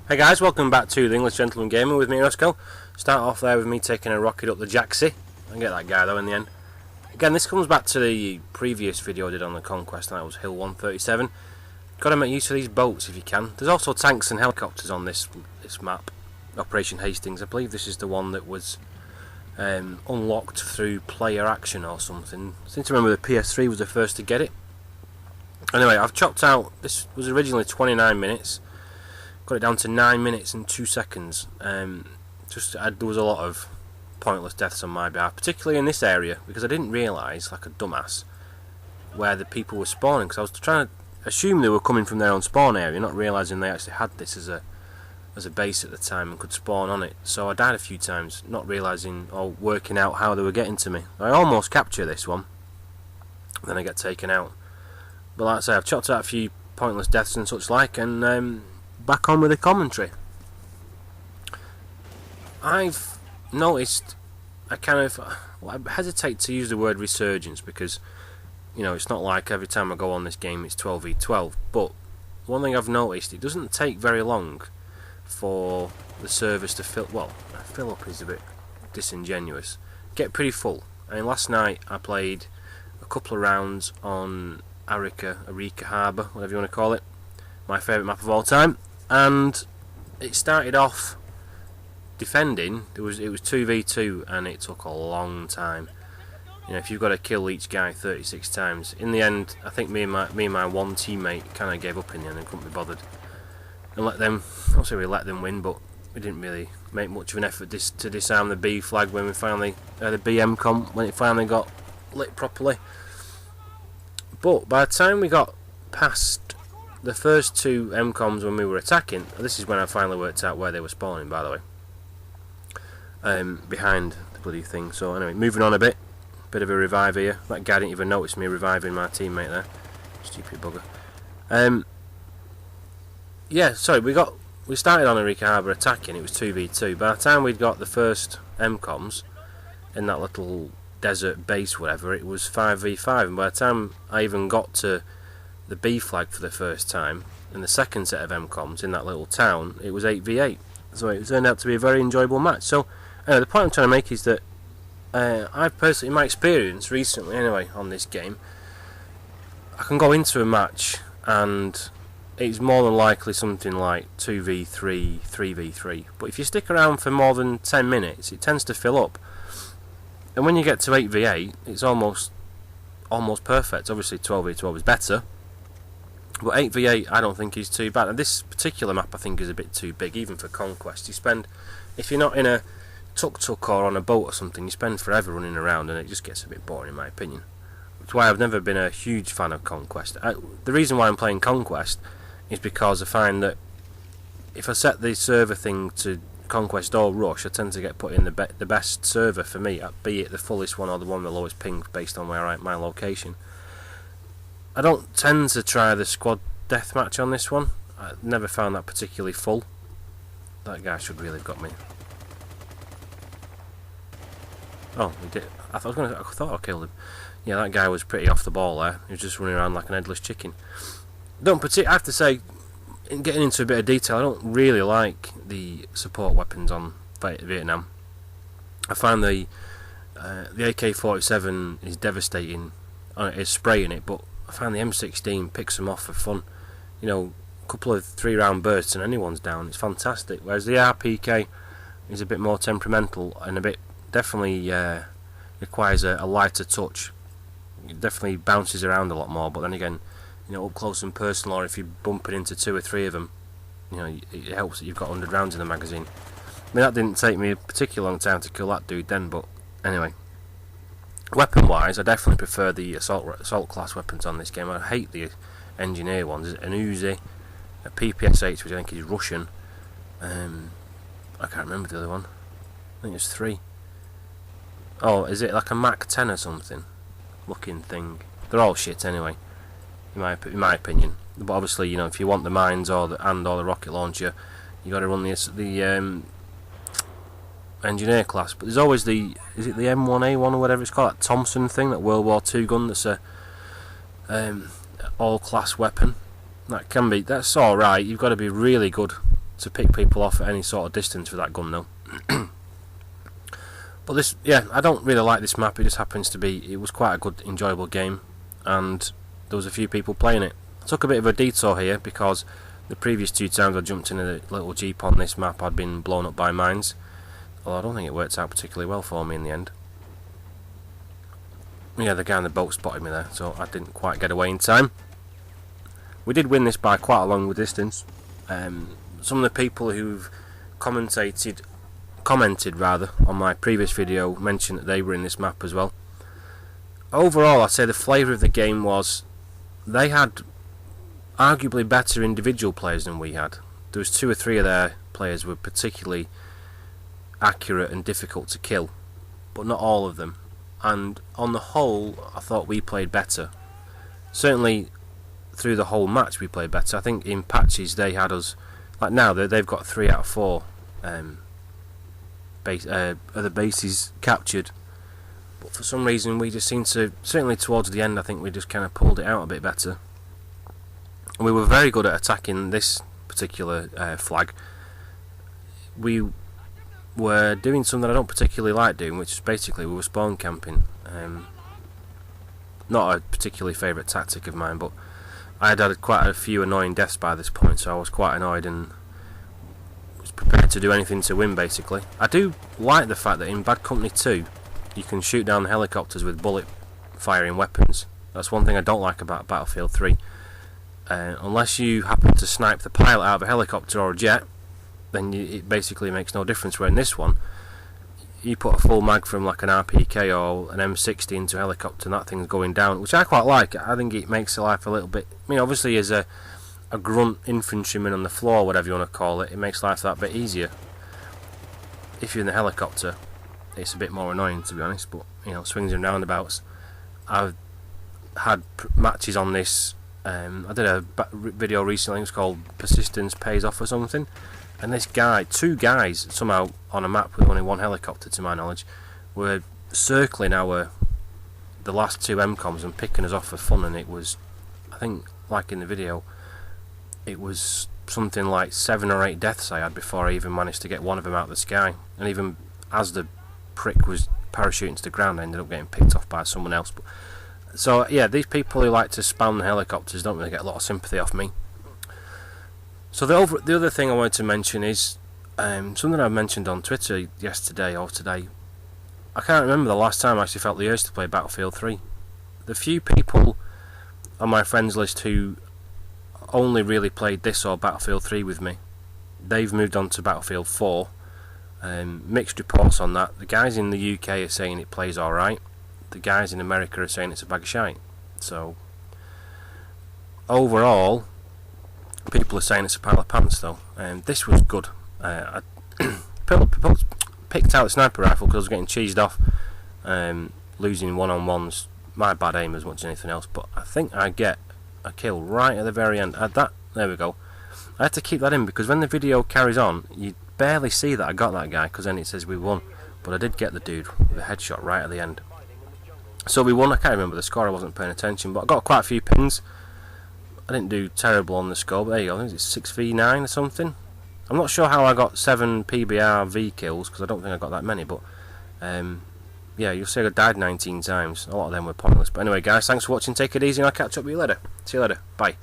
Hey guys, welcome back to the English Gentleman Gamer with me, Roscoe. Start off there with me taking a rocket up the Jacksy. I can get that guy though in the end. Again, this comes back to the previous video I did on the Conquest, and that was Hill 137. Got to make use of these boats if you can. There's also tanks and helicopters on this map, Operation Hastings. I believe this is the one that was unlocked through player action or something. I seem to remember the PS3 was the first to get it. Anyway, I've chopped out, this was originally 29 minutes. Got it down to 9 minutes and 2 seconds. There was a lot of pointless deaths on my behalf, particularly in this area, because I didn't realise, like a dumbass, where the people were spawning. Because I was trying to assume they were coming from their own spawn area, not realising they actually had this as a base at the time and could spawn on it. So I died a few times, not realising or working out how they were getting to me. I almost capture this one, then I get taken out. But like I say, I've chopped out a few pointless deaths and such like, and back on with the commentary. I've noticed I hesitate to use the word resurgence because, you know, it's not like every time I go on this game it's 12v12, but one thing I've noticed, it doesn't take very long for the servers to fill up is a bit disingenuous, get pretty full. I mean, last night I played a couple of rounds on Arica Harbour, whatever you want to call it, my favourite map of all time. And it started off defending. It was 2v2, and it took a long time. You know, if you've got to kill each guy 36 times, in the end, I think me and my one teammate kind of gave up in the end and couldn't be bothered, and let them. Obviously, we let them win, but we didn't really make much of an effort to disarm the B flag when we finally the BM comp when it finally got lit properly. But by the time we got past the first two MCOMs when we were attacking, this is when I finally worked out where they were spawning, by the way, behind the bloody thing. So anyway, moving on a bit of a revive here. That guy didn't even notice me reviving my teammate there, stupid bugger. Yeah, sorry, we started on Arica Harbour attacking. It was 2v2. By the time we'd got the first MCOMs in that little desert base, whatever, it was 5v5, and by the time I even got to the B flag for the first time, and the second set of MCOMs in that little town, it was 8v8. So it turned out to be a very enjoyable match. So the point I'm trying to make is that I've personally, in my experience recently anyway on this game, I can go into a match and it's more than likely something like 2v3, 3v3. But if you stick around for more than 10 minutes, it tends to fill up. And when you get to 8v8, it's almost perfect. Obviously 12v12 is better, but 8v8 I don't think is too bad. And this particular map I think is a bit too big, even for Conquest. If you're not in a tuk-tuk or on a boat or something, you spend forever running around and it just gets a bit boring in my opinion. That's why I've never been a huge fan of Conquest. The reason why I'm playing Conquest is because I find that if I set the server thing to Conquest or Rush, I tend to get put in the best server for me, be it the fullest one or the one with the lowest ping based on where my location. I don't tend to try the squad deathmatch on this one. I never found that particularly full. That guy should really have got me. Oh, he did. I thought I killed him. Yeah, that guy was pretty off the ball there. He was just running around like an headless chicken. I have to say, in getting into a bit of detail, I don't really like the support weapons on Vietnam. I find the AK-47 is devastating. It's spraying it, but I find the M16 picks them off for fun. You know, a couple of 3-round bursts and anyone's down. It's fantastic. Whereas the RPK is a bit more temperamental and definitely requires a lighter touch. It definitely bounces around a lot more. But then again, you know, up close and personal, or if you're bumping into 2 or 3 of them, you know, it helps that you've got 100 rounds in the magazine. I mean, that didn't take me a particularly long time to kill that dude then, but anyway. Weapon-wise, I definitely prefer the assault class weapons on this game. I hate the engineer ones. An Uzi, a PPSH, which I think is Russian. I can't remember the other one. I think it's 3. Oh, is it like a Mac 10 or something? Looking thing. They're all shit anyway, in my opinion. But obviously, you know, if you want the mines or the rocket launcher, you got to run the engineer class. But there's always is it the M1A1 or whatever it's called, that Thompson thing, that World War II gun that's a all class weapon. That's alright. You've got to be really good to pick people off at any sort of distance with that gun though. But this, yeah, I don't really like this map. It just happens to be, it was quite a good, enjoyable game, and there was a few people playing it. I took a bit of a detour here because the previous 2 times I jumped in a little jeep on this map I'd been blown up by mines. Although I don't think it worked out particularly well for me in the end. Yeah, the guy on the boat spotted me there, so I didn't quite get away in time. We did win this by quite a long distance. Some of the people who've commented on my previous video mentioned that they were in this map as well. Overall, I'd say the flavour of the game was they had arguably better individual players than we had. There was 2 or 3 of their players were particularly accurate and difficult to kill, but not all of them. And on the whole, I thought we played better. Certainly through the whole match we played better. I think in patches they had us, like now they've got 3 out of 4 other bases captured, but for some reason we just seemed to, certainly towards the end, I think we just kind of pulled it out a bit better. And we were very good at attacking this particular flag. We were doing something I don't particularly like doing, which is basically we were spawn camping. Not a particularly favourite tactic of mine, but I had quite a few annoying deaths by this point, so I was quite annoyed and was prepared to do anything to win basically. I do like the fact that in Bad Company 2 you can shoot down the helicopters with bullet firing weapons. That's one thing I don't like about Battlefield 3. Unless you happen to snipe the pilot out of a helicopter or a jet, then it basically makes no difference. Where in this one, you put a full mag from like an RPK or an M60 into a helicopter and that thing's going down, which I quite like. I think it makes the life a little bit, I mean, obviously as a grunt infantryman on the floor, whatever you want to call it, it makes life that bit easier. If you're in the helicopter, it's a bit more annoying, to be honest, but you know, swings and roundabouts. I've had matches on this. I did a video recently, it was called Persistence Pays Off or something, and this guy, 2 guys somehow on a map with only 1 helicopter to my knowledge, were circling the last 2 MCOMs and picking us off for fun, and it was, I think, like in the video, it was something like 7 or 8 deaths I had before I even managed to get one of them out of the sky. And even as the prick was parachuting to the ground, I ended up getting picked off by someone else. But, so yeah, these people who like to spam the helicopters don't really get a lot of sympathy off me. So the other thing I wanted to mention is something I mentioned on Twitter yesterday or today. I can't remember the last time I actually felt the urge to play Battlefield 3. The few people on my friends list who only really played this or Battlefield 3 with me, they've moved on to Battlefield 4. Mixed reports on that. The guys in the UK are saying it plays alright. The guys in America are saying it's a bag of shite. So overall, people are saying it's a pile of pants though. This was good. I picked out the sniper rifle because I was getting cheesed off, losing one-on-ones. My bad aim as much as anything else, but I think I get a kill right at the very end. There we go. I had to keep that in because when the video carries on, you barely see that I got that guy because then it says we won. But I did get the dude with a headshot right at the end. So we won. I can't remember the score, I wasn't paying attention, but I got quite a few pins. I didn't do terrible on the score, but there you go. I think it's 6v9 or something. I'm not sure how I got 7 PBR-V kills because I don't think I got that many, but yeah, you'll see I died 19 times. A lot of them were pointless. But anyway guys, thanks for watching, take it easy and I'll catch up with you later. See you later, bye.